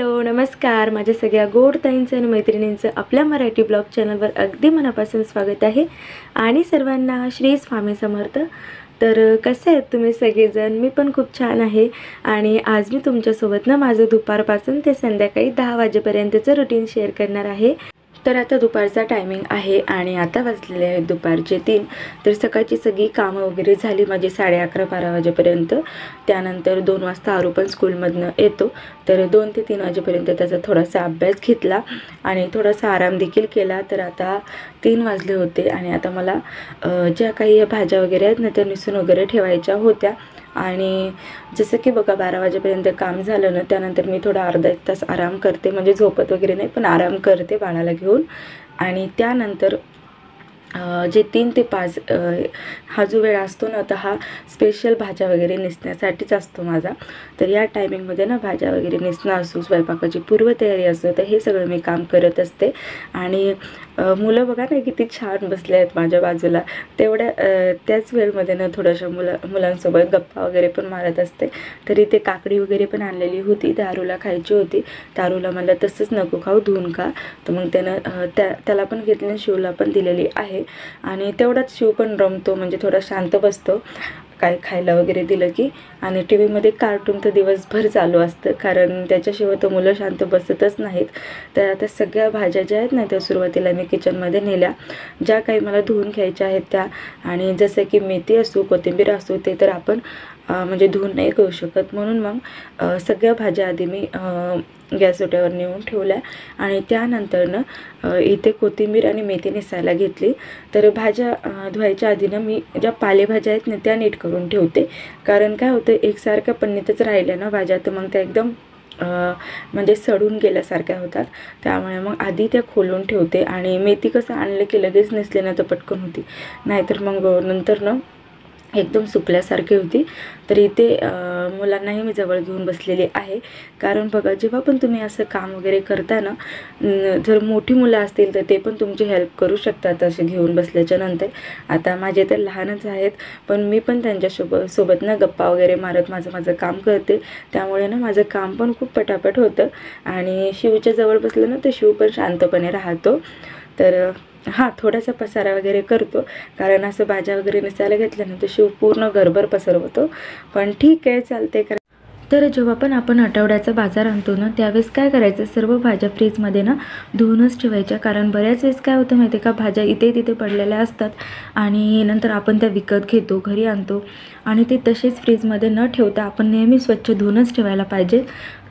Hello नमस्कार, माझ्या सगळ्या गोड ताईंचं आणि मैत्रिणींचं आपल्या मराठी ब्लॉग चॅनलवर अगदी मनापासून स्वागत आहे. आणि सर्वांना श्री स्वामी समर्थ. तर कसे आहेत तुम्ही सगळेजण? मी पण खूप छान आहे. आणि आज मी तुमच्यासोबत ना माझं दुपारपासून ते संध्याकाळी 10 वाजेपर्यंतचं रुटीन शेअर करणार आहे. तर आता दुपारचा टायमिंग आहे आणि आता वाजलेले आहेत दुपारचे 3. तर सकाळची सगळी कामं वगैरे झाली माझी 11:30-12 वाजेपर्यंत. त्यानंतर 2 वाजता आरू पण स्कूलमधनं येतो. तर 2 ते 3 वाजेपर्यंत त्याचा थोडासा अभ्यास घेतला आणि थोडासा आराम देखील केला. तर आता 3 वाजले होते आणि आता मला ज्या काही भाज्या वगैरे आहेत ना त्या निसून वगैरे ठेवायच्या होत्या. आणि जसं की बघा 12 वाजेपर्यंत काम झालं ना, त्यानंतर मी थोडा अर्धा एक तास आराम करते, म्हणजे झोपत वगैरे नाही पण आराम करते बाळाला घेऊन. आणि त्यानंतर जे 3 ते 5 हा जो वेळ असतो ना, तर हा स्पेशल भाज्या वगैरे नेसण्यासाठीच असतो माझा. तर या टायमिंगमध्ये ना भाज्या वगैरे नेसणं असो, स्वयंपाकाची पूर्वतयारी असो, तर हे सगळं मी काम करत असते. आणि मुलं बघा ना किती छान बसले आहेत माझ्या बाजूला. त्याच वेळमध्ये ना थोड्याशा मुलांसोबत गप्पा वगैरे पण मारत असते. तरी ते काकडी वगैरे पण आणलेली होती, दारूला खायची होती. दारूला मला तसंच नको खाऊ, धुवून खा. तर मग त्यानं त्याला पण घेतली, शिवला पण दिलेली आहे. आणि तेवढाच शिव पण रमतो, म्हणजे थोडा शांत बसतो काय खायला वगैरे दिलं की. आणि टी व्हीमध्ये कार्टून तर दिवसभर चालू असतं, कारण त्याच्याशिवाय तर मुलं शांत बसतच नाहीत. तर आता सगळ्या भाज्या ज्या आहेत ना त्या सुरुवातीला मी किचनमध्ये नेल्या, ज्या काही मला धुवून घ्यायच्या आहेत त्या. आणि जसं की मेथी असो, कोथिंबीर असो, ते तर आपण म्हणजे धुवून नाही घेऊ शकत, म्हणून मग सगळ्या भाज्या आधी मी गॅस ओट्यावर नेऊन ठेवल्या. आणि त्यानंतरनं इथे कोथिंबीर आणि मेथी नेसायला घेतली. तर भाज्या धुवायच्या आधी ना मी ज्या पालेभाज्या आहेत ना त्या नीट करून ठेवते, कारण काय होतं एकसारख्या पन्नीतच राहिल्या ना भाज्या तर मग त्या एकदम म्हणजे सडून गेल्यासारख्या होतात. त्यामुळे मग आधी त्या खोलून ठेवते. आणि मेथी कसं आणलं की लगेच नेसले ना तर पटकन होती, नाहीतर मग नंतर ना एकदम सुकल्यासारखी होती. तर इथे मुलांनाही मी जवळ घेऊन बसलेली आहे, कारण बघा जेव्हा पण तुम्ही असं काम वगैरे करता ना, जर मोठी मुलं असतील तर ते पण तुमची हेल्प करू शकतात असे घेऊन बसल्याच्या नंतर. आता माझे तर लहानच आहेत, पण मी पण त्यांच्यासोबत ना गप्पा वगैरे मारत माझं काम करते. त्यामुळे ना माझं काम पण खूप पटापट होतं. आणि शिवच्या जवळ बसलं ना तर शिव पण शांतपणे राहतो. तर हां, थोडासा पसारा वगैरे करतो, कारण असं भाज्या वगैरे नेसायला घेतलं ना तर शिव पूर्ण घरभर पसरवतो. पण ठीक आहे, चालते. तर जेव्हा पण आपण आठवड्याचा बाजार आणतो ना त्यावेळेस काय करायचं, सर्व भाज्या फ्रीजमध्ये ना धुवूनच ठेवायच्या. कारण बऱ्याच वेळेस काय होतं माहिती आहे का, भाज्या इथे तिथे पडलेल्या असतात आणि नंतर आपण त्या विकत घेतो, घरी आणतो आणि ते तसेच फ्रीजमध्ये न ठेवता आपण नेहमी स्वच्छ धुवूनच ठेवायला पाहिजे.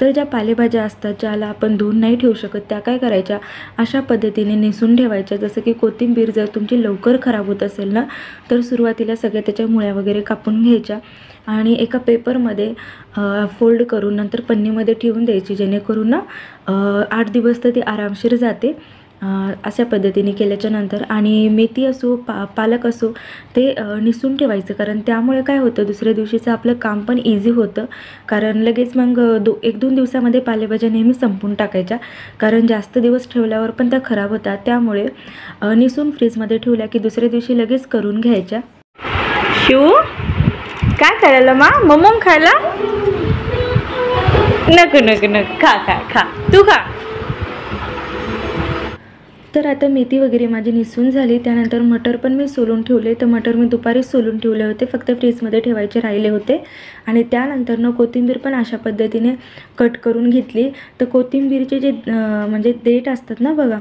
तर ज्या पालेभाज्या असतात ज्याला आपण धुवून नाही ठेवू शकत त्या काय करायच्या, अशा पद्धतीने नेसून ठेवायच्या. जसं की कोथिंबीर जर तुमची लवकर खराब होत असेल ना तर सुरुवातीला सगळ्या त्याच्या मुळ्या वगैरे कापून घ्यायच्या आणि एका पेपरमध्ये फोल्ड करून नंतर पन्नीमध्ये ठेवून द्यायची, जेणेकरून ना 8 दिवस तर ती आरामशीर जाते. अशा पद्धतीने केल्याच्या नंतर. आणि मेथी असो पालक असो ते निसून ठेवायचं, कारण त्यामुळे काय होतं दुसऱ्या दिवशीचं आपलं काम पण इझी होतं. कारण लगेच मग 1-2 दिवसामध्ये पालेभाज्या नेहमी संपून टाकायच्या, कारण जास्त दिवस ठेवल्यावर पण त्या खराब होतात. त्यामुळे निसून फ्रीजमध्ये ठेवल्या की दुसऱ्या दिवशी लगेच करून घ्यायच्या. शिव काय करायला मम्मम खायला नको खा तू खा. तर आता मेथी वगैरे माझी निसून झाली. त्यानंतर मटर पण मी सोलून ठेवले. तर मटर मी दुपारीच सोलून ठेवले होते, फक्त फ्रीजमध्ये ठेवायचे राहिले होते. आणि त्यानंतरनं कोथिंबीर पण अशा पद्धतीने कट करून घेतली. तर कोथिंबीरचे जे म्हणजे देठ असतात ना बघा,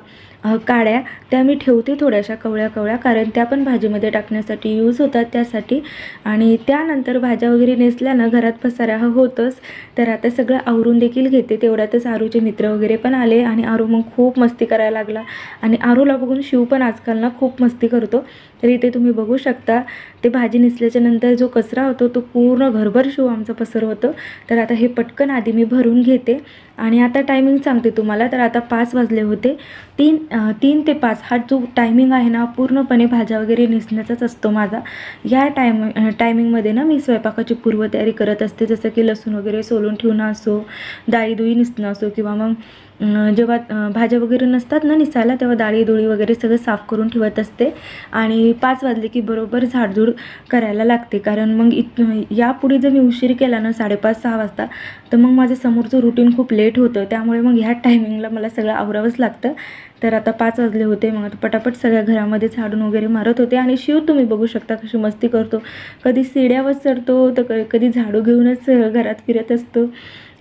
काड्या, त्या मी ठेवते थोड्याशा कवळ्या, कारण त्या पण भाजीमध्ये टाकण्यासाठी यूज होतात त्यासाठी. आणि त्यानंतर भाज्या वगैरे नेसल्या ना घरात पसारा हा होतच. तर आता सगळं आवरून देखील घेते. तेवढ्यातच आरूचे मित्र वगैरे पण आले आणि आरू मग खूप मस्ती करायला लागला. आणि आरूला बघून शिव पण आजकाल ना खूप मस्ती करतो. तर इथे तुम्ही बघू शकता ते भाजी नेसल्याच्या नंतर जो कचरा होतो तो पूर्ण घरभर शिव आमचं पसरवतो. तर आता हे पटकन आधी मी भरून घेते. आणि आता टायमिंग सांगते तुम्हाला. तर आता 5 वाजले होते. 3 3 ते 5 हा जो टायमिंग आहे ना पूर्णपणे भाज्या वगैरे निसण्याचाच असतो माझा. या टायमिंगमध्ये ना मी स्वयंपाकाची पूर्वतयारी करत असते, जसं की लसूण वगैरे सोलून ठेवणं असो, डाळी निसणं असो, किंवा मग जेव्हा भाज्या वगैरे नसतात ना निसायला तेव्हा डाळी वगैरे सगळं साफ करून ठेवत असते. आणि 5 वाजले की बरोबर झाडझूड करायला लागते, कारण मग यापुढे जर मी उशीर केला ना 5:30-6 वाजता तर मग माझं समोरचं रुटीन खूप लेट होतं. त्यामुळे मग ह्या टायमिंगला मला सगळं आवरावंच लागतं. तर आता 5 वाजले होते, मग आता पटापट सगळ्या घरामध्ये झाडून वगैरे मारत होते. आणि शिव तुम्ही बघू शकता कशी मस्ती करतो, कधी सीड्यावर चढतो तर कधी झाडू घेऊनच घरात फिरत असतो.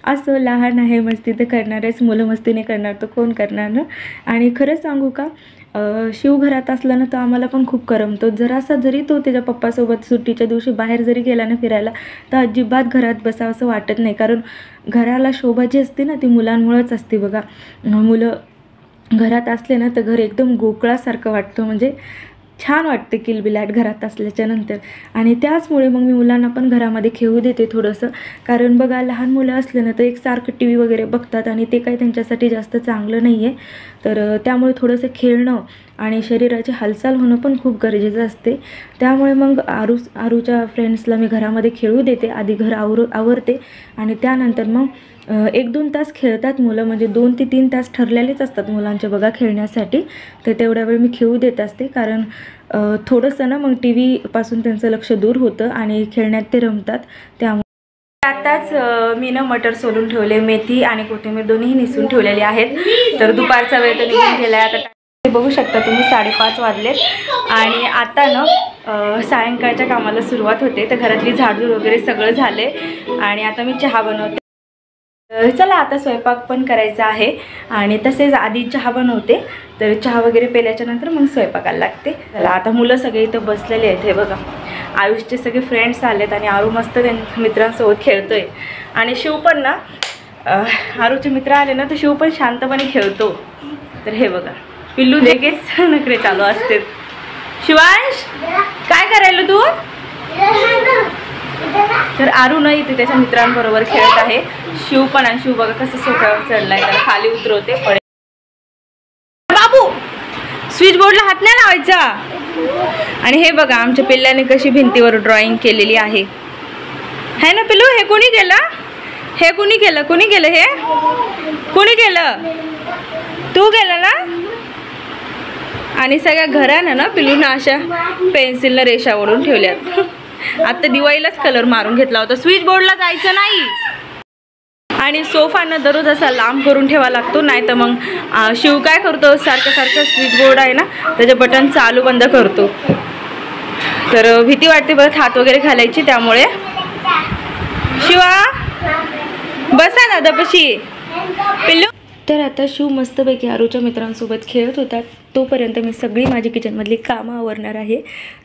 असं लहान आहे, मस्ती तर करणारच, मुलं मस्ती नाही करणार तर कोण करणार ना. आणि खरं सांगू का, शिव घरात असला ना तर आम्हाला पण खूप करमतो. जरासा जरी तो त्याच्या पप्पासोबत सुट्टीच्या दिवशी बाहेर जरी गेला ना फिरायला तर अजिबात घरात बसावं असं वाटत नाही, कारण घराला शोभा जी असते ना ती मुलांमुळेच असते बघा. मुलं घरात असले ना तर घर एकदम गोकुळासारखं वाटतं, म्हणजे छान वाटते किलबिलाट घरात असल्याच्यानंतर. आणि त्याचमुळे मग मी मुलांना पण घरामध्ये खेळू देते थोडंसं, कारण बघा लहान मुलं असले ना तर एकसारखं टी व्ही वगैरे बघतात आणि ते काही त्यांच्यासाठी जास्त चांगलं नाही आहे. तर त्यामुळे थोडंसं खेळणं आणि शरीराची हालचाल होणं पण खूप गरजेचं असते. त्यामुळे मग आरूच्या फ्रेंड्सला मी घरामध्ये खेळू देते, आधी घर आवरते आणि त्यानंतर मग 1-2 तास खेळतात मुलं, म्हणजे 2 ते 3 तास ठरलेलेच असतात मुलांचे बघा खेळण्यासाठी. तर तेवढ्या वेळ मी खेळू देत असते, कारण थोडंसं ना मग टी व्हीपासून त्यांचं लक्ष दूर होतं आणि खेळण्यात ते रमतात. त्यामुळे आताच मी ना मटर सोलून ठेवले, मेथी आणि कोथिंबीर दोन्हीही निसून ठेवलेली आहेत. तर दुपारचा वेळ तर निघून गेला आहे. आता बघू शकता तुम्ही 5:30 वाजलेत आणि आता ना सायंकाळच्या कामाला सुरुवात होते. तर घरातली झाडझूड वगैरे सगळं झाले आणि आता मी चहा बनवते. चला आता स्वयंपाक पण करायचा आहे आणि तसेच आधी चहा बनवते. तर चहा वगैरे पेल्याच्या नंतर मग स्वयंपाकाला लागते. चला आता मुलं सगळे इथं बसलेले आहेत, हे बघा आयुषचे सगळे फ्रेंड्स आलेत आणि आरू मस्त त्यांच्या मित्रांसोबत खेळतोय. आणि शिव पण ना आरूचे मित्र आले ना तर शिव पण शांतपणे खेळतो. तर हे बघा पिल्लू लगेच नखरे चालू असते. शिवांश काय करायला तू? तर आरू नाही इथे त्याच्या मित्रांबरोबर खेळत आहे. शिव पण, आणि शिव बघा कसं सोफ्यावर चढलाय, त्याला खाली उतरवते. बाबू स्विच बोर्डला हात नाही लावायचा. आणि हे बघा आमच्या पिल्लाने कशी भिंतीवर ड्रॉइंग केलेली आहे, है ना पिल्लू? हे कोणी केलं? हे कोणी केलं? कोणी केलं? हे कोणी केलं? तू केलं ना? आणि सगळ्या घरानं ना पिल्लूनं अशा पेन्सिलनं रेषा ओढून ठेवल्यात. आता दिवाळीलाच कलर मारून घेतला होता. स्विच बोर्डला जायचं नाही आणि सोफानं दररोज असा लांब करून ठेवा लागतो, नाही तर मग शिव काय करतो सारखं स्विच बोर्ड आहे ना त्याचे बटन चालू बंद करतो. तर भीती वाटते बरं हात वगैरे घालायची. त्यामुळे शिवा बसा दादापाशी पिल्लू. तर आता शिव मस्तपैकी आरूच्या मित्रांसोबत खेळत होता, तोपर्यंत मी सगळी माझी किचनमधली कामं आवरणार आहे.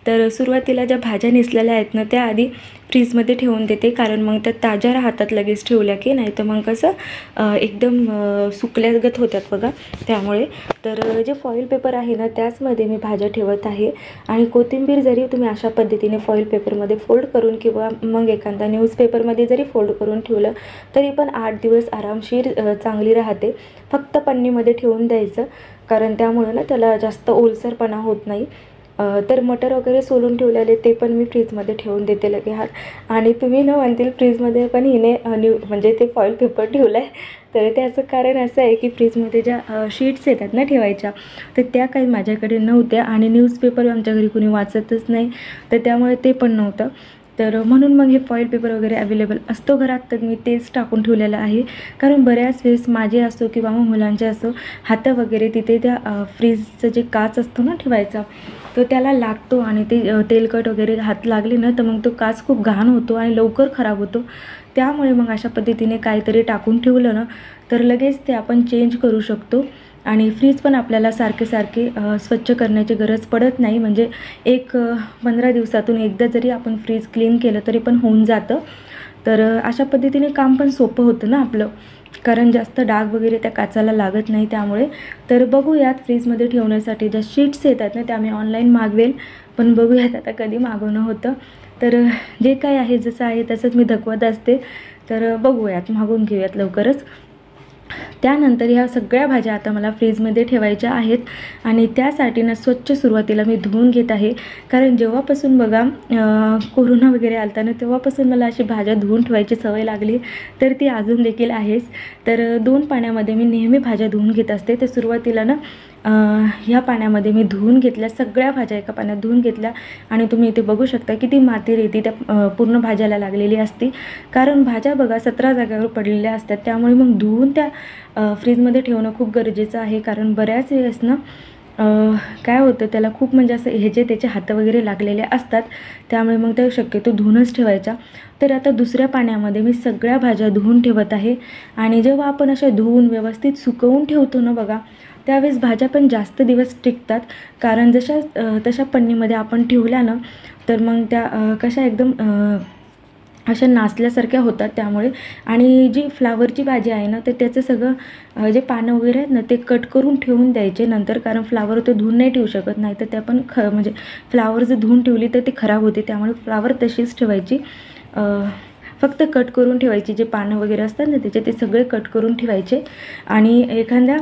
तर सुरुवातीला ज्या भाज्या नेसलेल्या आहेत ना त्या आधी फ्रीजमध्ये ठेवून देते, कारण मग त्या ताज्या राहतात लगेच ठेवल्या की, नाही तर मग कसं एकदम सुकल्यागत होतात बघा. त्यामुळे तर जे फॉईल पेपर आहे ना त्याचमध्ये मी भाज्या ठेवत आहे. आणि कोथिंबीर जरी तुम्ही अशा पद्धतीने फॉईल पेपरमध्ये फोल्ड करून किंवा मग एखादा न्यूजपेपरमध्ये जरी फोल्ड करून ठेवलं तरी पण 8 दिवस आरामशीर चांगली राहते. फक्त पन्नीमध्ये ठेवून द्यायचं, कारण त्यामुळे ना त्याला जास्त ओलसरपणा होत नाही. तर मटर वगैरे सोलून ठेवलेले ते पण मी फ्रीजमध्ये ठेवून देते लगे हात. आणि तुम्ही न म्हणतील फ्रीजमध्ये पण हिने म्हणजे ते फॉईल पेपर ठेवला आहे. तर त्याचं कारण असं आहे की फ्रीजमध्ये ज्या शीट्स येतात ना ठेवायच्या तर त्या काही माझ्याकडे नव्हत्या आणि न्यूजपेपर आमच्या घरी कुणी वाचतच नाही, तर त्यामुळे ते पण नव्हतं. तर म्हणून मग हे फॉईल पेपर वगैरे अवेलेबल असतो घरात, तर मी तेच टाकून ठेवलेलं आहे. कारण बऱ्याच वेळेस माझे असो किंवा मग मुलांचे असो हातं वगैरे तिथे त्या फ्रीजचं जे काच असतो ना ठेवायचा तो त्याला लागतो आणि ते तेलकट वगैरे हात लागले ना तर मग तो काच खूप घाण होतो आणि लवकर खराब होतो. त्यामुळे मग अशा पद्धतीने काहीतरी टाकून ठेवलं ना तर लगेच ते आपण चेंज करू शकतो. आणि फ्रीज पण आपल्याला सारखे स्वच्छ करण्याची गरज पडत नाही, म्हणजे 15 दिवसातून एकदा जरी आपण फ्रीज क्लीन केलं तरी पण होऊन जातं. तर अशा पद्धतीने काम पण सोपं होतं ना आपलं, कारण जास्त डाग वगैरे त्या काचाला लागत नाही. त्यामुळे तर बघूयात फ्रीजमध्ये ठेवण्यासाठी ज्या शीट्स येतात ना त्या मी ऑनलाईन मागवेल, पण बघूयात आता कधी मागवणं होतं. तर जे काय आहे जसं आहे तसंच मी दाखवत असते, तर बघूयात मागवून घेऊयात लवकरच. त्यानंतर ह्या सगळ्या भाज्या आता मला फ्रीजमध्ये ठेवायच्या आहेत आणि त्यासाठी ना स्वच्छ सुरुवातीला मी धुवून घेत आहे. कारण जेव्हापासून बघा कोरोना वगैरे आलता ना तेव्हापासून मला अशी भाज्या धुवून ठेवायची सवय लागली, तर ती अजून देखील आहेच. तर 2 पाण्यामध्ये मी नेहमी भाज्या धुवून घेत असते. तर सुरुवातीला ना ह्या पाण्यामध्ये मी धुवून घेतल्या, सगळ्या भाज्या एका पाण्यात धुवून घेतल्या आणि तुम्ही इथे बघू शकता किती माती रेती त्या पूर्ण भाज्याला लागलेली असते. कारण भाज्या बघा 17 जागेवर पडलेल्या असतात, त्यामुळे मग धुवून त्या फ्रीजमध्ये ठेवणं खूप गरजेचं आहे. कारण बऱ्याच वेळेस ना काय होतं त्याला खूप म्हणजे असं ह्याचे त्याचे हात वगैरे लागलेले असतात, त्यामुळे मग त्या शक्यतो धुवूनच ठेवायच्या. तर आता दुसऱ्या पाण्यामध्ये मी सगळ्या भाज्या धुवून ठेवत आहे आणि जेव्हा आपण अशा धुवून व्यवस्थित सुकवून ठेवतो ना बघा, त्यावेळेस भाज्या पण जास्त दिवस टिकतात. कारण तशा पन्नीमध्ये आपण ठेवल्या ना तर मग त्या कशा एकदम अशा नासल्यासारख्या होतात. त्यामुळे आणि जी फ्लावरची भाजी आहे ना तर त्याचं सगळं जे पानं वगैरे आहेत ना ते कट करून ठेवून द्यायचे नंतर. कारण फ्लावर तो धुवून नाही ठेवू शकत, नाही तर त्या पण म्हणजे फ्लावर जर धुवून ठेवली तर ते खराब होते. त्यामुळे फ्लावर तशीच ठेवायची, फक्त कट करून ठेवायची. जे पानं वगैरे असतात ना त्याचे ते सगळे कट करून ठेवायचे आणि एखाद्या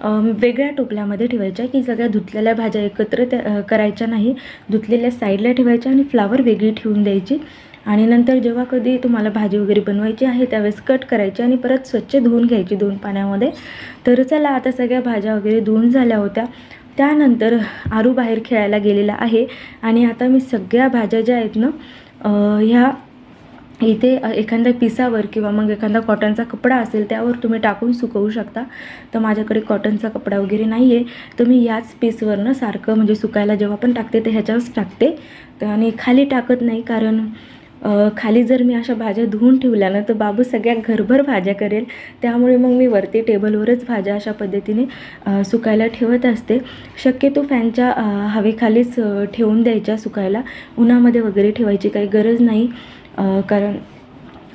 वेगळ्या टोपल्यामध्ये ठेवायच्या की सगळ्या धुतलेल्या भाज्या एकत्र त्या करायच्या नाही, धुतलेल्या साईडला ठेवायच्या आणि फ्लावर वेगळी ठेवून द्यायची. आणि नंतर जेव्हा कधी तुम्हाला भाजी वगैरे बनवायची आहे त्यावेळेस कट करायची आणि परत स्वच्छ धुवून घ्यायची 2 पाण्यामध्ये. तर चला आता सगळ्या भाज्या वगैरे धुवून झाल्या होत्या. त्यानंतर आरू बाहेर खेळायला गेलेला आहे आणि आता मी सगळ्या भाज्या ज्या आहेत ना ह्या इथे एखाद्या पिसावर किंवा मग एखादा कॉटनचा कपडा असेल त्यावर तुम्ही टाकून सुकवू शकता. तर माझ्याकडे कॉटनचा कपडा वगैरे नाही आहे, तर मी याच पीसवरनं सारखं म्हणजे सुकायला जेव्हा पण टाकते तर ह्याच्यावरच टाकते. तर आणि खाली टाकत नाही, कारण खाली जर मी अशा भाज्या धुवून ठेवल्या ना तर बाबू सगळ्या घरभर भाज्या करेल. त्यामुळे मग मी वरती टेबलवरच भाज्या अशा पद्धतीने सुकायला ठेवत असते. शक्यतो फॅनच्या हवेखालीच ठेवून द्यायच्या सुकायला, उन्हामध्ये वगैरे ठेवायची काही गरज नाही. कारण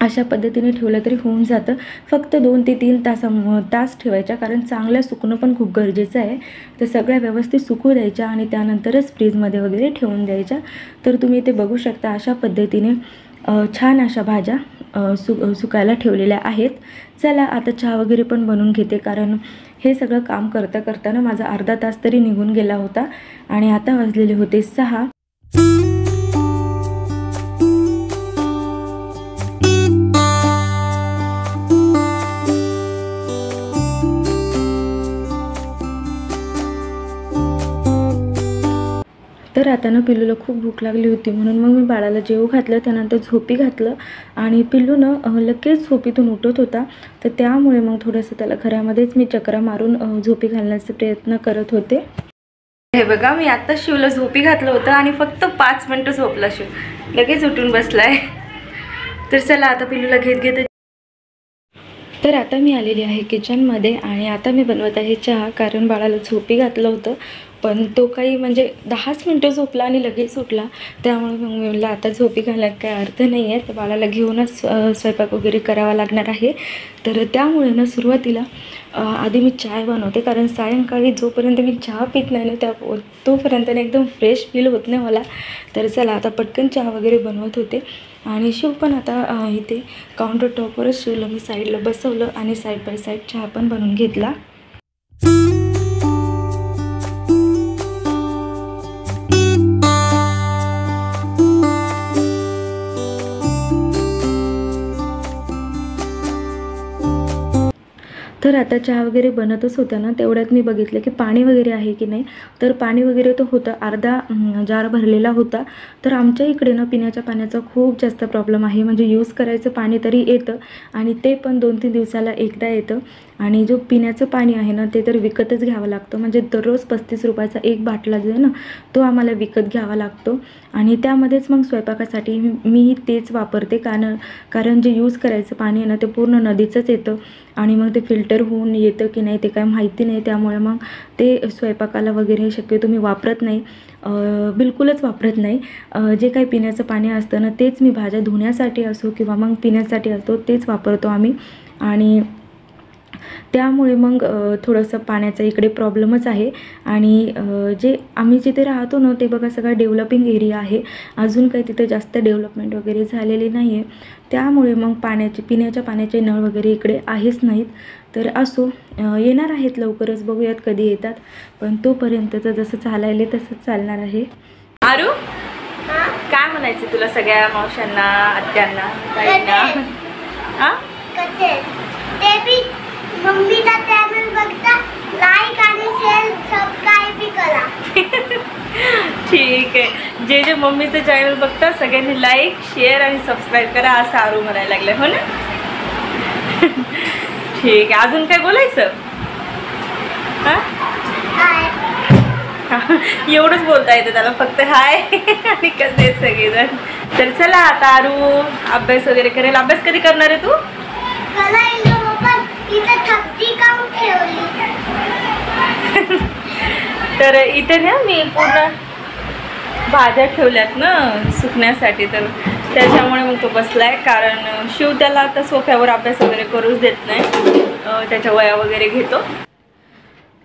अशा पद्धतीने ठेवलं तरी होऊन जातं. फक्त 2 ते 3 तास ठेवायच्या, कारण चांगलं सुकणं पण खूप गरजेचं आहे. तर सगळ्या व्यवस्थित सुकू द्यायच्या आणि त्यानंतरच फ्रीजमध्ये वगैरे ठेवून द्यायच्या. तर तुम्ही ते बघू शकता अशा पद्धतीने छान अशा भाज्या सुकायला ठेवलेल्या आहेत. चला आता चहा वगैरे पण बनवून घेते, कारण हे सगळं काम करताना माझा अर्धा तास तरी निघून गेला होता आणि आता वाजलेले होते 6. तर आता ना पिल्लूला खूप भूक लागली होती, म्हणून मग मी बाळाला जेवू घातलं, त्यानंतर झोपी घातलं आणि पिल्लू ना लगेच झोपीतून उठत होता. तर त्यामुळे मग थोडंसं त्याला घरामध्येच मी चक्रा मारून झोपी घालण्याचा प्रयत्न करत होते. हे बघा मी आत्ता शिवला झोपी घातलं होतं आणि फक्त 5 मिनटं झोपला शिव, लगेच उठून बसलाय. तर चला आता पिल्लूला घेत तर आता मी आलेली आहे किचनमध्ये आणि आता मी बनवत आहे चहा. कारण बाळाला झोपी घातलं होतं पण तो काही म्हणजे 10च मिनटं झोपला आणि लगेच उठला. त्यामुळे मग मी म्हणलं आता झोपी घालण्यात काही अर्थ नाही आहे, तर बाळाला घेऊनच स्वयंपाक वगैरे करावा लागणार आहे. तर त्यामुळे ना सुरुवातीला आधी मी चाय बनवते, कारण सायंकाळी जोपर्यंत मी चहा पित नाही ना तोपर्यंत एकदम फ्रेश फील होत नाही मला. तर चला आता पटकन चहा वगैरे बनवत होते आणि शिव पण आता इथे काउंटर टॉपवरच शिवला मी साईडला बसवलं आणि साईड बाय साईड चहा पण बनवून घेतला. तर आता चहा वगैरे बनतच होता ना तेवढ्यात मी बघितलं की पाणी वगैरे आहे की नाही. तर पाणी वगैरे तर होतं, अर्धा जार भरलेला होता. तर आमच्या इकडे ना पिण्याच्या पाण्याचा खूप जास्त प्रॉब्लेम आहे. म्हणजे यूज करायचं पाणी तरी येतं आणि ते पण 2-3 दिवसाला एकदा येतं. आणि जो पिण्याचं पाणी आहे ना ते तर विकतच घ्यावं लागतं. म्हणजे दररोज 35 रुपयाचा एक बाटला जो आहे ना तो आम्हाला विकत घ्यावा लागतो. आणि त्यामध्येच मग स्वयंपाकासाठी मी तेच वापरते, कारण जे यूज करायचं पाणी आहे ना ते पूर्ण नदीचंच येतं आणि मग ते फिल्टर होऊन येतं की नाही ते काय माहिती नाही. त्यामुळे मग ते स्वयंपाकाला वगैरे शक्यतो मी वापरत नाही, बिलकुलच वापरत नाही. जे काही पिण्याचं पाणी असतं ना तेच मी भाज्या धुण्यासाठी असो किंवा मग पिण्यासाठी असतो तेच वापरतो आम्ही. आणि त्यामुळे मग थोडंसं पाण्याचा इकडे प्रॉब्लेमच आहे. आणि जे आम्ही जिथे राहतो ना ते बघा सगळा डेव्हलपिंग एरिया आहे, अजून काही तिथे जास्त डेव्हलपमेंट वगैरे झालेली नाही आहे. त्यामुळे मग पिण्याच्या पाण्याचे नळ वगैरे इकडे आहेच नाहीत. तर असो, येणार आहेत लवकरच, बघूयात कधी येतात. पण तोपर्यंतचं जसं चालायले तसंच चालणार आहे. आरू, काय म्हणायचं तुला सगळ्या मावशांना, आत्यांना, ताईंना? मम्मीचा चॅनल बघता, लाईक आणि शेअर सबस्क्राइब भी करा. ठीक आहे, जे जे मम्मीचं चॅनल बघता सगळ्यांनी लाईक, शेअर आणि सबस्क्राईब करा असं आरू म्हणायला लागलं, हो ना? ठीक आहे, अजून काय बोलायचं? एवढंच बोलता येतं त्याला, फक्त हाय आणि कसे आहेत सगळेजण. तर चला आता आरू अभ्यास वगैरे करेल. अभ्यास कधी करणार आहे तू? तर इथे ना मी पूर्ण भाज्या ठेवल्यात ना सुकण्यासाठी, तर त्याच्यामुळे मग तो बसलाय. कारण शिव त्याला आता सोफ्यावर अभ्यास वगैरे करूच देत नाही, त्याच्या वया वगैरे घेतो.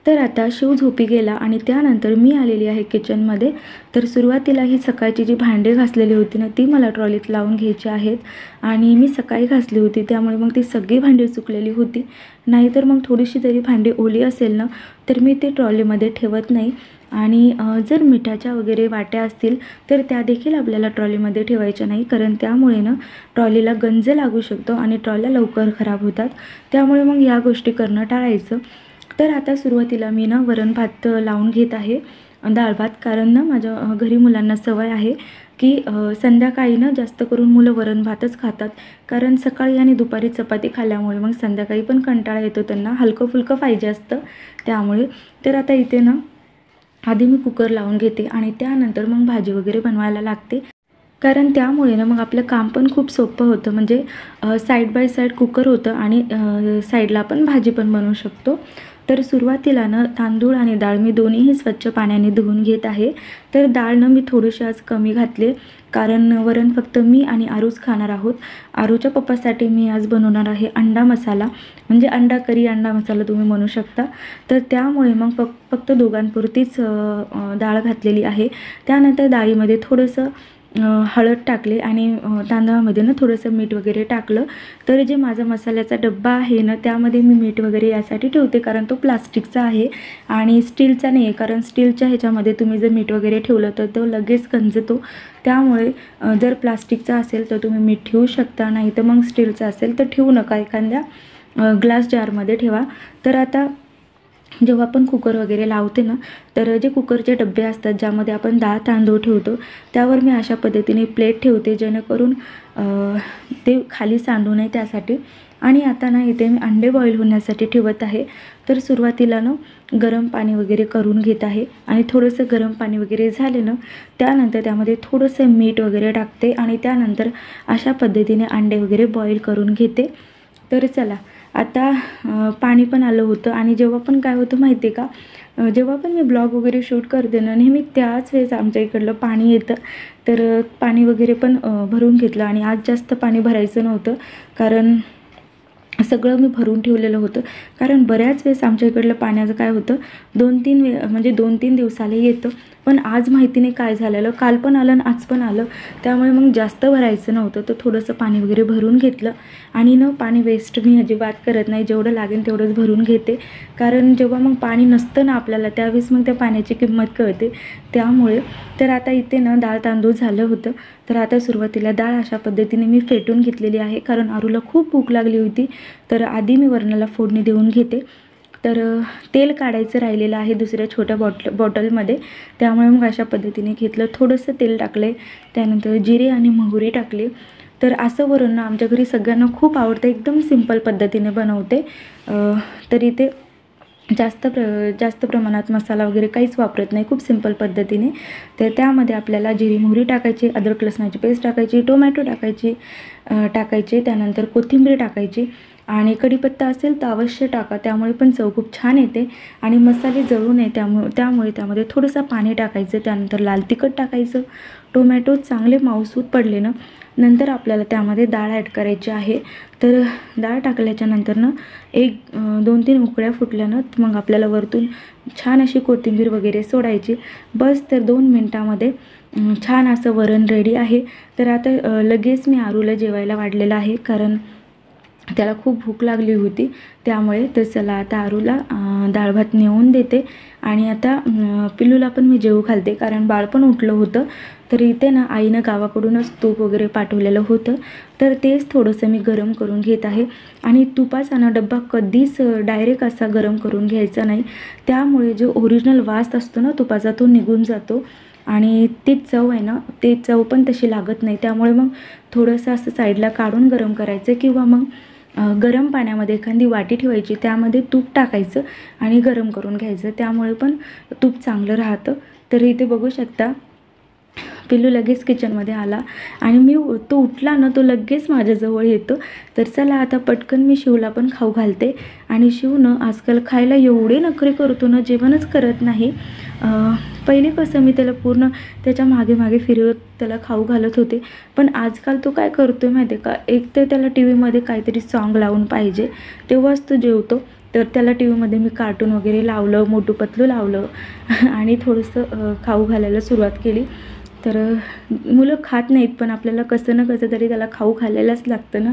तर आता शिव झोपी गेला आणि त्यानंतर मी आलेली आहे किचनमध्ये. तर सुरुवातीला ही सकाळची जी भांडे घासलेली होती ना ती मला ट्रॉलीत लावून घ्यायची आहेत. आणि मी सकाळी घासली होती त्यामुळे मग ती सगळी भांडी सुकलेली होती. नाहीतर मग थोडीशी जरी भांडी ओली असेल ना तर मी ते ट्रॉलीमध्ये ठेवत नाही. आणि जर मिठाच्या वगैरे वाट्या असतील तर त्या देखील आपल्याला ट्रॉलीमध्ये ठेवायच्या नाही, कारण त्यामुळे ना ट्रॉलीला गंज लागू शकतो आणि ट्रॉल्या लवकर खराब होतात. त्यामुळे मग या गोष्टी करणं टाळायचं. तर आता सुरुवातीला मी ना वरण भात लावून घेत आहे, डाळ भात. कारण ना माझ्या घरी मुलांना सवय आहे की संध्याकाळी ना जास्त करून मुलं वरण भातच खातात. कारण सकाळी आणि दुपारी चपाती खाल्ल्यामुळे मग संध्याकाळी पण कंटाळा येतो त्यांना, हलकं फुलकं पाहिजे असतं त्यामुळे. तर आता इथे ना आधी मी कुकर लावून घेते आणि त्यानंतर मग भाजी वगैरे बनवायला लागते. कारण त्यामुळे ना मग आपलं काम पण खूप सोपं होतं. म्हणजे साईड बाय साईड कुकर होतं आणि साईडला आपण भाजी पण बनवू शकतो. तर सुरुवातीला ना तांदूळ आणि डाळ मी दोन्हीही स्वच्छ पाण्याने धुवून घेत आहे. तर डाळ ना मी थोडीशी आज कमी घातले, कारण वरण फक्त मी आणि आरूच खाणार आहोत. आरूच्या पप्पासाठी मी आज बनवणार आहे अंडा मसाला, म्हणजे अंडा करी, अंडा मसाला तुम्ही म्हणू शकता. तर त्यामुळे मग फक्त दोघांपुरतीच डाळ घातलेली आहे. त्यानंतर डाळीमध्ये थोडंसं हळद टाकले आणि तांदळामध्ये ना थोडंसं मीठ वगैरे टाकलं. तर जे माझा मसाल्याचा डब्बा आहे ना त्यामध्ये मी मीठ वगैरे यासाठी ठेवते, कारण तो प्लास्टिकचा आहे आणि स्टीलचा नाही आहे. कारण स्टीलच्या ह्याच्यामध्ये तुम्ही जर मीठ वगैरे ठेवलं तर तो लगेच गंजतो. त्यामुळे जर प्लास्टिकचा असेल तर तुम्ही मीठ ठेवू शकता, नाही तर मग स्टीलचा असेल तर ठेवू नका, एखाद्या ग्लास जारमध्ये ठेवा. तर आता जेव्हा आपण कुकर वगैरे लावते ना तर जे कुकरचे डबे असतात ज्यामध्ये आपण डाळ तांदूळ ठेवतो त्यावर मी अशा पद्धतीने प्लेट ठेवते, जेणेकरून ते खाली सांडू नये त्यासाठी. आणि आता ना इथे मी अंडे बॉईल होण्यासाठी ठेवत आहे. तर सुरुवातीला ना गरम पाणी वगैरे करून घेत आहे आणि थोडंसं गरम पाणी वगैरे झाले ना त्यानंतर त्यामध्ये थोडंसं मीठ वगैरे टाकते आणि त्यानंतर अशा पद्धतीने अंडे वगैरे बॉईल करून घेते. तर चला आता पाणी पण आलं होतं. आणि जेव्हा पण काय होतं माहिती आहे का, जेव्हा पण मी ब्लॉग वगैरे शूट करते ना नेहमी त्याच वेळेस आमच्या इकडलं पाणी येतं. तर पाणी वगैरे पण भरून घेतलं आणि आज जास्त पाणी भरायचं नव्हतं, कारण सगळं मी भरून ठेवलेलं होतं. कारण बऱ्याच वेळेस आमच्या इकडलं पाण्याचं काय होतं 2-3 दिवसाला येतं, पण आज माहिती नाही काय झालेलं, काल पण आलं आणि आज पण आलं. त्यामुळे मग जास्त भरायचं नव्हतं, तर थोडंसं पाणी वगैरे भरून घेतलं. आणि पाणी वेस्ट मी अजिबात करत नाही, जेवढं लागेल तेवढंच भरून घेते. कारण जेव्हा मग पाणी नसतं ना आपल्याला त्यावेळेस मग त्या पाण्याची किंमत कळते. त्यामुळे तर आता इथे ना डाळ तांदूळ झालं होतं. तर आता सुरुवातीला डाळ अशा पद्धतीने मी फेटून घेतलेली आहे, कारण आरूला खूप भूक लागली होती. तर आधी मी वरणाला फोडणी देऊन घेते. तर तेल काढायचं राहिलेलं आहे दुसऱ्या छोट्या बॉटलमध्ये, त्यामुळे मग अशा पद्धतीने घेतलं. थोडंसं तेल टाकले, त्यानंतर जिरे आणि मोहरी टाकले. तर असं वरण आमच्या घरी सगळ्यांना खूप आवडतं, एकदम सिंपल पद्धतीने बनवते. तर इथे जास्त प्रमाणात मसाला वगैरे काहीच वापरत नाही, खूप सिंपल पद्धतीने. तर त्यामध्ये आपल्याला जिरी मोहरी टाकायची, अद्रक लसणाची पेस्ट टाकायची, टोमॅटो टाकायचे, त्यानंतर कोथिंबीर टाकायची आणि कढीपत्ता असेल तर अवश्य टाका, त्यामुळे पण चव खूप छान येते. आणि मसाले जळू नये त्यामुळे त्यामध्ये थोडंसं पाणी टाकायचं. त्यानंतर लाल तिखट टाकायचं. टोमॅटो चांगले माऊसूत पडले ना नंतर आपल्याला त्यामध्ये डाळ ॲड करायची आहे. तर डाळ टाकल्याच्या नंतरनं 2-3 उकळ्या फुटल्यानं मग आपल्याला वरतून छान अशी कोथिंबीर वगैरे सोडायची. बस तर 2 मिनटामध्ये छान असं वरण रेडी आहे. तर आता लगेच मी आरूला जेवायला वाढलेलं आहे, कारण त्याला खूप भूक लागली होती त्यामुळे. तर चला आता आरूला डाळ भात नेऊन देते आणि आता पिल्लूला पण मी जेवू घालते, कारण बाळ पण उठलं होतं. तर इथे ना आईनं गावाकडूनच तूप वगैरे पाठवलेलं होतं, तर तेच थोडंसं मी गरम करून घेत आहे. आणि तुपाचा ना डब्बा कधीच डायरेक्ट असा गरम करून घ्यायचा नाही, त्यामुळे जो ओरिजिनल वास असतो ना तुपाचा तो निघून जातो आणि ती चव आहे ना, ती चव पण तशी लागत नाही. त्यामुळे मग थोडंसं असं साईडला काढून गरम करायचं, किंवा मग गरम पाण्यामध्ये एखादी वाटी ठेवायची, त्यामध्ये तूप टाकायचं आणि गरम करून घ्यायचं, त्यामुळे पण तूप चांगलं राहतं. तर इथे बघू शकता पिल्लू लगेच किचनमध्ये आला आणि तो उठला ना, तो लगेच माझ्याजवळ येतो. तर चला आता पटकन मी शिवला पण खाऊ घालते. आणि शिवनं आजकाल खायला एवढे नखरे करतो ना, जेवणच करत नाही. पहिले कसं मी त्याला पूर्ण त्याच्या मागे मागे फिरवत त्याला खाऊ घालत होते, पण आजकाल तो काय करतो माहिती आहे का, एक तर त्याला टी व्हीमध्ये काहीतरी सॉन्ग लावून पाहिजे, तेव्हाच तो जेवतो. तर त्याला टी व्हीमध्ये मी कार्टून वगैरे लावलं, मोटू पतलू लावलं आणि थोडंसं खाऊ घालायला सुरुवात केली. तर मुलं खात नाहीत, पण आपल्याला कसं ना कसं तरी त्याला खाऊ घालायलाच लागतं ना.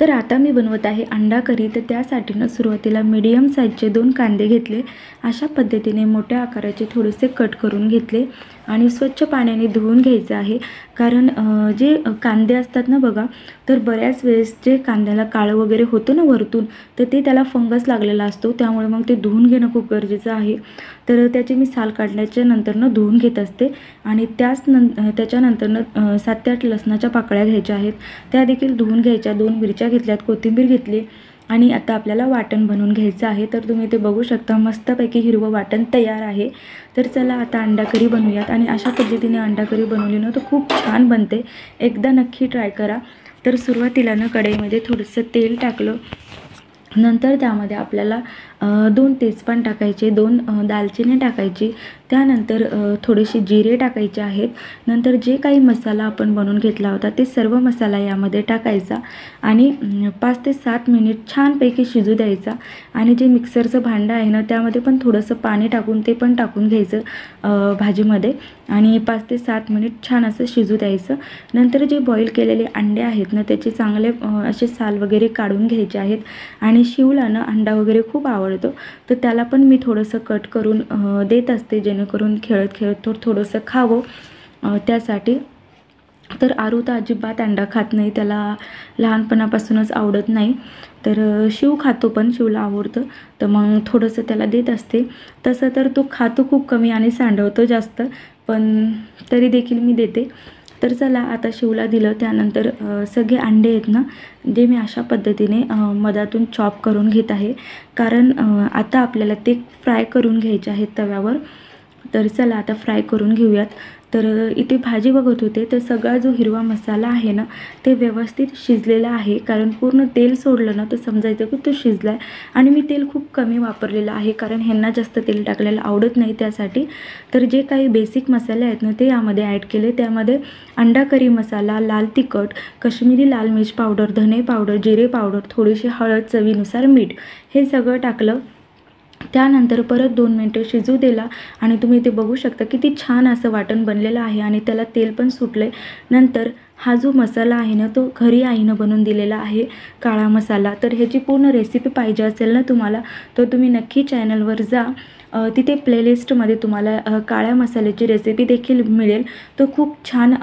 तर आता मी बनवत आहे अंडा करी. तर त्यासाठी सुरुवातीला मीडियम साईजचे 2 कांदे घेतले. अशा पद्धतीने मोठ्या आकाराचे थोडेसे कट करून घेतले आणि स्वच्छ पाण्याने धुवून घ्यायचं आहे, कारण जे कांदे असतात ना बघा, तर बऱ्याच वेळेस जे कांद्याला काळं वगैरे होतं ना वरतून, तर ते त्याला फंगस लागलेला असतो, त्यामुळे मग ते धुवून घेणं खूप गरजेचं आहे. तर त्याची मी साल काढल्याच्या नंतरनं धुवून घेत असते. आणि त्याच्यानंतरनं 7 ते 8 लसणाच्या पाकळ्या घ्यायच्या आहेत, त्या देखील धुवून घ्यायच्या. 2 मिरच्या घेतल्यात, कोथिंबीर घेतली आणि आता आपल्याला वाटण बनवून घ्यायचं आहे. तर तुम्ही ते बघू शकता, मस्तपैकी हिरवं वाटण तयार आहे. तर चला आता अंडा करी बनवूयात. आणि अशा पद्धतीने अंडा करी बनवली ना तर खूप छान बनते, एकदा नक्की ट्राय करा. तर सुरुवातीला ना कढईमध्ये थोडंसं तेल टाकलं, नंतर त्यामध्ये आपल्याला 2 तेजपान टाकायचे, 2 दालचिनी टाकायची, त्यानंतर थोडेसे जिरे टाकायचे आहेत. नंतर जे काही मसाला आपण बनवून घेतला होता ते सर्व मसाला यामध्ये टाकायचा आणि 5 ते 7 मिनिट छानपैकी शिजू द्यायचा. आणि जे मिक्सरचं भांडं आहे ना, त्यामध्ये पण थोडंसं पाणी टाकून ते पण टाकून घ्यायचं भाजीमध्ये आणि 5 ते 7 मिनिट छान असं शिजू द्यायचं. नंतर जे बॉईल केलेले अंडे आहेत ना, त्याचे चांगले असे साल वगैरे काढून घ्यायचे आहेत. आणि शिवला ना अंडा वगैरे खूप आवडतो, तर त्याला पण मी थोडंसं कट करून देत असते, जेणेकरून खेळत खेळत थोडंसं खावं त्यासाठी. तर आरू तर अजिबात अंडा खात नाही, त्याला लहानपणापासूनच आवडत नाही. तर शिव खातो, पण शिवला आवडतं, तर मग थोडंसं त्याला देत असते. तसं तर तो खातो खूप कमी आणि सांडवतो जास्त, पण तरी देखील मी देते. तर चला आता शिवला दिलं. त्यानंतर सगळे अंडे आहेत ना, जे मी अशा पद्धतीने मधातून चॉप करून घेत आहे, कारण आता आपल्याला ते फ्राय करून घ्यायचे आहेत तव्यावर. तर चला आता फ्राय करून घेऊयात. तर इथे भाजी बघत होते, तर सगळा जो हिरवा मसाला आहे ना, ते व्यवस्थित शिजलेला आहे, कारण पूर्ण तेल सोडलं ना तर समजायचं की तो शिजला आहे. आणि मी तेल खूप कमी वापरलेलं आहे, कारण ह्यांना जास्त तेल टाकलेलं आवडत नाही त्यासाठी. तर जे काही बेसिक मसाले आहेत ना ते यामध्ये ॲड केले. त्यामध्ये अंडा करी मसाला, लाल तिखट, काश्मीरी लाल मिर्च पावडर, धने पावडर, जिरे पावडर, थोडीशी हळद, चवीनुसार मीठ, हे सगळं टाकलं. त्यानंतर परत 2 मिनटं शिजू दिला आणि तुम्ही ते बघू शकता किती छान असं वाटण बनलेलं आहे आणि त्याला तेल पण सुटले. नंतर हा जो मसाला आहे ना, तो घरी आईनं बनवून दिलेला आहे, काळा मसाला. तर ह्याची पूर्ण रेसिपी पाहिजे असेल ना तुम्हाला, तर तुम्ही नक्की चॅनलवर जा, तिथे प्लेलिस्टमध्ये तुम्हाला काळ्या मसाल्याची रेसिपी देखील मिळेल. तो खूप छान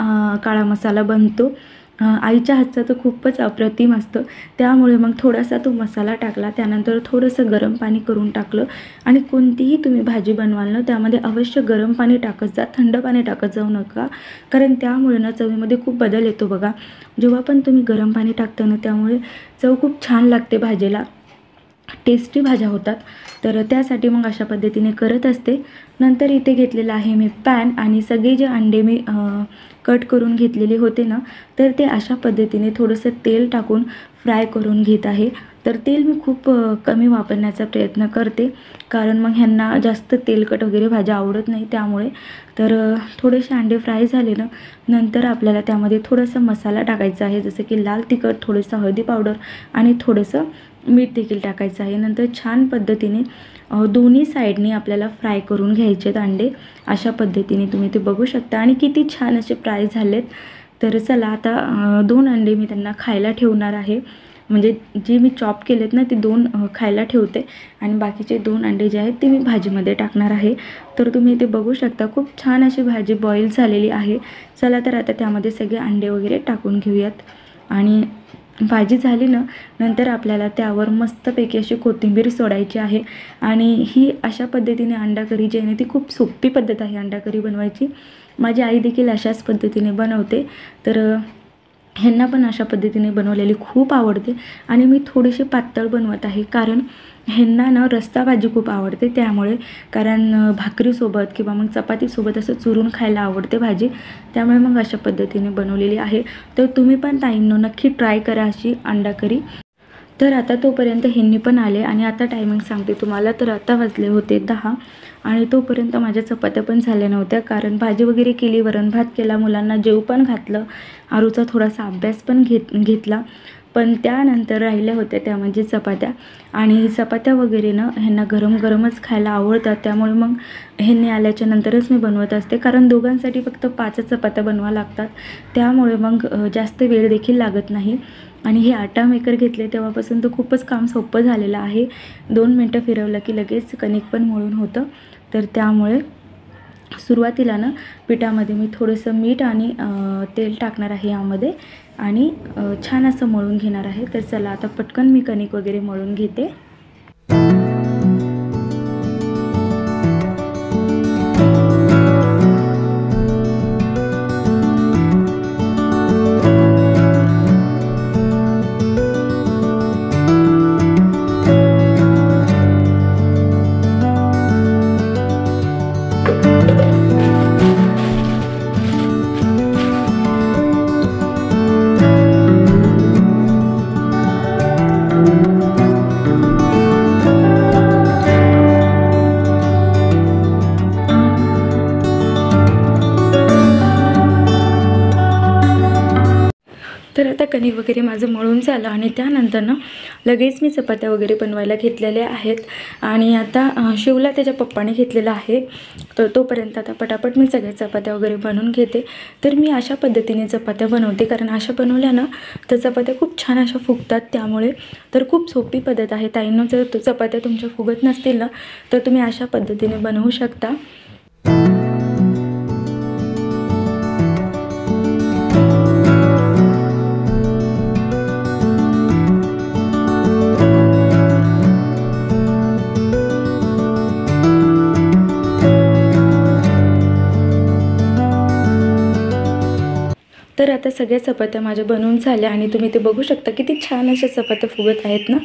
काळा मसाला बनतो. आईच्या हातचा तर खूपच अप्रतिम असतं. त्यामुळे मग थोडासा तो मसाला टाकला, त्यानंतर थोडंसं गरम पाणी करून टाकलं. आणि कोणतीही तुम्ही भाजी बनवाल ना, त्यामध्ये अवश्य गरम पाणी टाकत जा, थंड पाणी टाकत जाऊ नका, कारण त्यामुळे ना चवीमध्ये खूप बदल येतो बघा. जेव्हा पण तुम्ही गरम पाणी टाकता ना, त्यामुळे चव खूप छान लागते भाजीला. टेस्टी भाज्या होतात. तर त्यासाठी मग अशा पद्धतीने करत असते. नंतर इथे घेतलेलं आहे मी पॅन आणि सगळे जे अंडे मी कट करून घेतलेले होते ना, तर ते अशा पद्धतीने थोडंसं तेल टाकून फ्राय करून घेत आहे. तर तेल मी खूप कमी वापरण्याचा प्रयत्न करते, कारण मग ह्यांना जास्त तेलकट वगैरे भाज्या आवडत नाही त्यामुळे. तर थोडेसे अंडे फ्राय झाले ना, नंतर आपल्याला त्यामध्ये थोडासा मसाला टाकायचा आहे, जसं की लाल तिखट, थोडंसं हळदी पावडर आणि थोडंसं मीठ देखील टाकायचं आहे. नंतर छान पद्धतीने दोन्ही साईडनी आपल्याला फ्राय करून घ्यायचे आहेत अंडे. अशा पद्धतीने तुम्ही ते बघू शकता आणि किती छान असे फ्राय झालेत. तर चला आता 2 अंडे मी त्यांना खायला ठेवणार आहे. म्हणजे जे मी चॉप केलेत ना, ते 2 खायला ठेवते आणि बाकीचे 2 अंडे जे आहेत ते मी भाजीमध्ये टाकणार आहे. तर तुम्ही ते बघू शकता खूप छान अशी भाजी बॉईल झालेली आहे. चला तर आता त्यामध्ये सगळे अंडे वगैरे टाकून घेऊयात आणि भाजी झाली ना, नंतर आपल्याला त्यावर मस्तपैकी अशी कोथिंबीर सोडायची आहे. आणि ही अशा पद्धतीने अंडा करी जी आहे ना, ती खूप सोपी पद्धत आहे अंडा करी बनवायची. माझी आई देखील अशाच पद्धतीने बनवते. तर ह्यांना पण अशा पद्धतीने बनवलेली खूप आवडते आणि मी थोडीशी पातळ बनवत आहे, कारण ह्यांना ना रस्सा भाजी खूप आवडते त्यामुळे. कारण भाकरीसोबत किंवा मग चपातीसोबत असं चुरून खायला आवडते भाजी, त्यामुळे मग अशा पद्धतीने बनवलेली आहे. तर तुम्ही पण ताईंनो नक्की ट्राय करा अशी अंडा करी. तर आता तोपर्यंत ह्यांनी पण आले आणि आता टायमिंग सांगते तुम्हाला. तर आता वाजले होते 10 आणि तोपर्यंत माझ्या चपात्या पण झाल्या नव्हत्या, कारण भाजी वगैरे केली, वरण भात केला, मुलांना जेव पण घातलं, आरूचा थोडासा अभ्यास पण घेतला. पण त्यानंतर राहिल्या होत्या त्या म्हणजे चपात्या. आणि चपात्या वगैरे ना ह्यांना गरम गरमच खायला आवडतात, त्यामुळे मग ह्यांनी आल्याच्या नंतरच मी बनवत असते, कारण दोघांसाठी फक्त 5 चपात्या बनवाव्या लागतात. त्यामुळे मग जास्त वेळ देखील लागत नाही. आणि हे आटा मेकर घेतले तेव्हापासून तर खूपच काम सोपं झालेलं आहे. 2 मिनटं फिरवलं की लगेच कणिक पण मळून होतं. तर त्यामुळे सुरुवातीला ना पिठामध्ये मी थोडंसं मीठ आणि तेल टाकणार आहे यामध्ये आणि छान असं मळून घेणार आहे. तर चला आता पटकन मी कणिक वगैरे मळून घेते. तर आता कणिक वगैरे माझं मळून झालं आणि त्यानंतर ना लगेच मी चपात्या वगैरे बनवायला घेतलेल्या आहेत. आणि आता शिवला त्याच्या पप्पाने घेतलेला आहे, तर तोपर्यंत आता पटापट मी सगळ्या चपात्या वगैरे बनवून घेते. तर मी अशा पद्धतीने चपात्या बनवते, कारण अशा बनवल्या ना तर चपात्या खूप छान अशा फुगतात. त्यामुळे तर खूप सोपी पद्धत आहे. ताईंनो जर चपात्या तुमच्या फुगत नसतील ना, तर तुम्ही अशा पद्धतीने बनवू शकता. तर आता सगळ्या चपात्या माझ्या बनवून झाल्या आणि तुम्ही ते बघू शकता किती छान अशा चपात्या फुगत आहेत ना.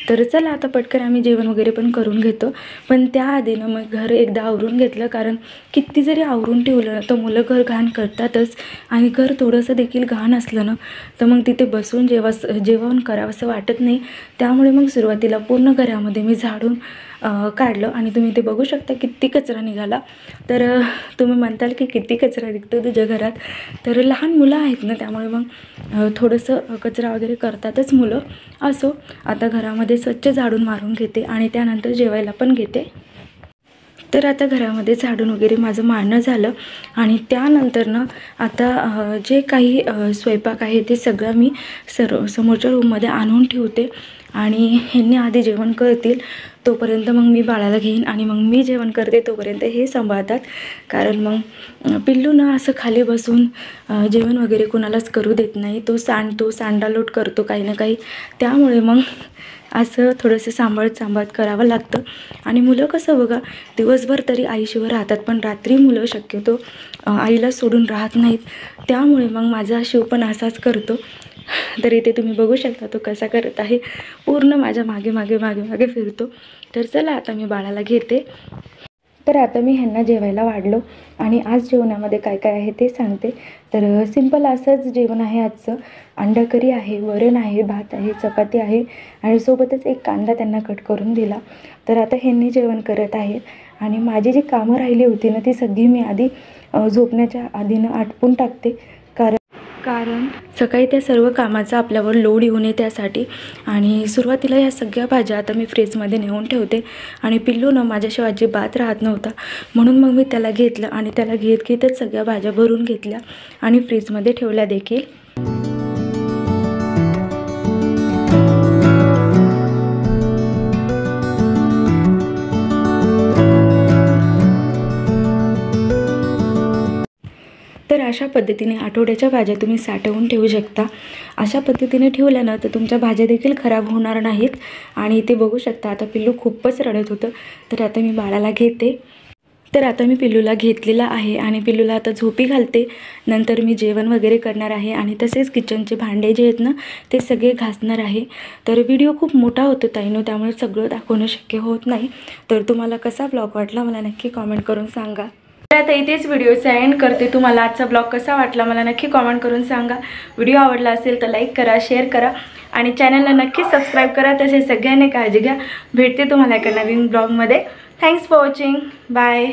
तर चला आता पटकन आम्ही जेवण वगैरे पण करून घेतो. पण त्याआधी ना मग घर एकदा आवरून घेतलं, कारण किती जरी आवरून ठेवलं ना तर मुलं घर घाण करतातच. आणि घर थोडंसं देखील घाण असलं ना तर मग तिथे बसून जेवण करावंसं वाटत नाही. त्यामुळे मग सुरुवातीला पूर्ण घरामध्ये मी झाडून काढलं आणि तुम्ही ते बघू शकता किती कचरा निघाला. तर तुम्ही म्हणताल की किती कचरा निघतो तुझ्या घरात. तर लहान मुलं आहेत ना, त्यामुळे मग थोडंसं कचरा वगैरे करतातच मुलं. असो, आता घरामध्ये स्वच्छ झाडून मारून घेते आणि त्यानंतर जेवायला पण घेते. तर आता घरामध्ये झाडून वगैरे माझं मारणं झालं आणि त्यानंतर ना आता जे काही स्वयंपाक आहे ते सगळं मी समोरच्या रूममध्ये आणून ठेवते. आणि ह्यांनी आधी जेवण करतील तोपर्यंत मग मी बाळाला घेईन आणि मग मी जेवण करते तोपर्यंत हे सांभाळतात. कारण मग पिल्लू ना असं खाली बसून जेवण वगैरे कोणालाच करू देत नाही. तो सांडालोट करतो काही ना काही. त्यामुळे मग असं थोडंसं सांभाळत करावं लागतं. आणि मुलं कसं बघा दिवसभर तरी आईशिवाय राहतात, पण रात्री मुलं शक्यतो आईला सोडून राहत नाहीत. त्यामुळे मग माझा शिव पण असाच करतो. तर इथे तुम्ही बघू शकता तो कसा करत आहे, पूर्ण माझ्या मागे मागे मागे मागे फिरतो. तर चला आता मी बाळाला घेते. तर आता मी ह्यांना जेवायला वाढलो आणि आज जेवणामध्ये काय काय आहे ते सांगते. तर सिंपल असंच जेवण आहे आजचं. अंडा करी आहे, वरण आहे, भात आहे, चपाती आहे आणि सोबतच एक कांदा त्यांना कट करून दिला. तर आता ह्यांनी जेवण करत आहेत आणि माझी जी कामं राहिली होती ना ती सगळी मी आधी झोपण्याच्या आधीनं आटपून टाकते. कारण सकाळी त्या सर्व कामाचा आपल्यावर लोड येऊ नये त्यासाठी. आणि सुरुवातीला या सगळ्या भाज्या आता मी फ्रीजमध्ये नेऊन ठेवते. आणि पिल्लूनं माझ्याशिवाय अजिबात राहत नव्हता, म्हणून मग मी त्याला घेतलं आणि त्याला घेतच सगळ्या भाज्या भरून घेतल्या आणि फ्रीजमध्ये ठेवल्या देखील. तर अशा पद्धतीने आठवड्याच्या भाज्या तुम्ही साठवून ठेवू शकता. अशा पद्धतीने ठेवल्यानं तर तुमच्या भाज्या देखील खराब होणार नाहीत. आणि ते बघू शकता आता पिल्लू खूपच रडत होतं. तर आता मी बाळाला घेते. तर आता मी पिल्लूला घेतलेला आहे आणि पिल्लूला आता झोपी घालते. नंतर मी जेवण वगैरे करणार आहे आणि तसेच किचनचे भांडे जे आहेत ना ते सगळे घासणार आहे. तर व्हिडिओ खूप मोठा होतो ताईनो, त्यामुळे सगळं दाखवणं शक्य होत नाही. तर तुम्हाला कसा ब्लॉग वाटला मला नक्की कॉमेंट करून सांगा. तर आता इथेच व्हिडिओचा एंड करते. तुम्हाला आजचा ब्लॉग कसा वाटला मला नक्की कॉमेंट करून सांगा. व्हिडिओ आवडला असेल तर लाईक करा, शेअर करा आणि चॅनलला नक्की सबस्क्राईब करा. तसेच सगळ्यांनी काळजी घ्या. भेटते तुम्हाला एका नवीन ब्लॉगमध्ये. Thanks for watching. बाय.